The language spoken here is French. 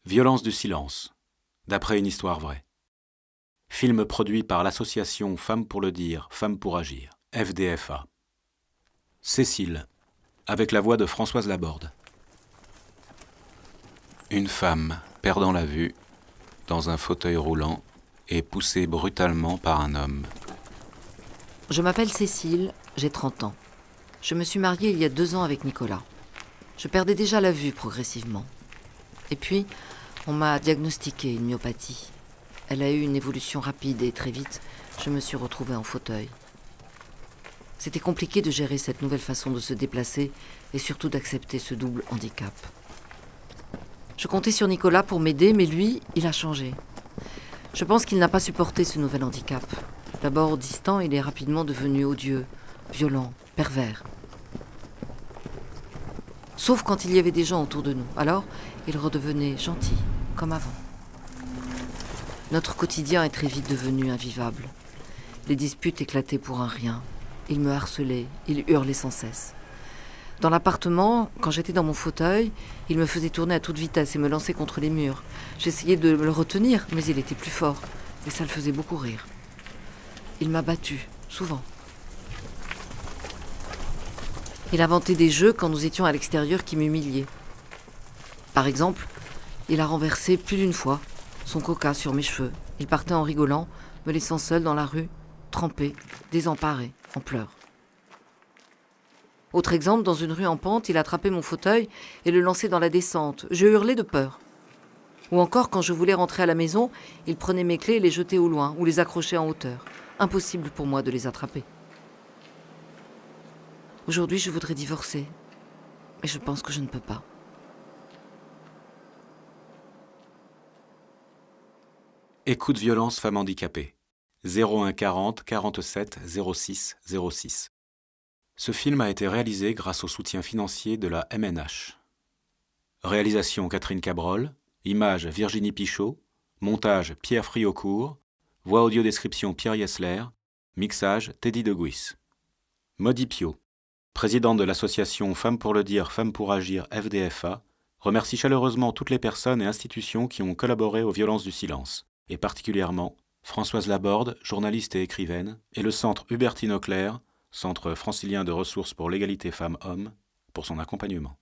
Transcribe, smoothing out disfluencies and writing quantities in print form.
Violence du silence, d'après une histoire vraie. Film produit par l'association Femmes pour le dire, Femmes pour agir, FDFA. Cécile, avec la voix de Françoise Laborde. Une femme, perdant la vue, dans un fauteuil roulant, est poussée brutalement par un homme. Je m'appelle Cécile, j'ai 30 ans. Je me suis mariée il y a 2 ans avec Nicolas. Je perdais déjà la vue progressivement. Et puis, on m'a diagnostiqué une myopathie. Elle a eu une évolution rapide et très vite, je me suis retrouvée en fauteuil. C'était compliqué de gérer cette nouvelle façon de se déplacer et surtout d'accepter ce double handicap. Je comptais sur Nicolas pour m'aider, mais lui, il a changé. Je pense qu'il n'a pas supporté ce nouvel handicap. D'abord distant, il est rapidement devenu odieux, violent, pervers. Sauf quand il y avait des gens autour de nous. Alors, il redevenait gentil, comme avant. Notre quotidien est très vite devenu invivable. Les disputes éclataient pour un rien. Il me harcelait, il hurlait sans cesse. Dans l'appartement, quand j'étais dans mon fauteuil, il me faisait tourner à toute vitesse et me lançait contre les murs. J'essayais de le retenir, mais il était plus fort. Et ça le faisait beaucoup rire. Il m'a battue, souvent. Il inventait des jeux quand nous étions à l'extérieur qui m'humiliaient. Par exemple, il a renversé plus d'une fois son coca sur mes cheveux. Il partait en rigolant, me laissant seule dans la rue, trempée, désemparée, en pleurs. Autre exemple, dans une rue en pente, il attrapait mon fauteuil et le lançait dans la descente. Je hurlais de peur. Ou encore, quand je voulais rentrer à la maison, il prenait mes clés et les jetait au loin ou les accrochait en hauteur. Impossible pour moi de les attraper. Aujourd'hui, je voudrais divorcer, mais je pense que je ne peux pas. Écoute violence femme handicapée. 01 40 47 06 06. Ce film a été réalisé grâce au soutien financier de la MNH. Réalisation Catherine Cabrol, images Virginie Pichot, montage Pierre Friocourt, voix audio description Pierre Yesler, mixage Teddy Deguis. Maudy Pio, présidente de l'association Femmes pour le dire, Femmes pour agir FDFA, remercie chaleureusement toutes les personnes et institutions qui ont collaboré aux violences du silence, et particulièrement Françoise Laborde, journaliste et écrivaine, et le centre Hubertine Auclair, Centre francilien de ressources pour l'égalité femmes-hommes, pour son accompagnement.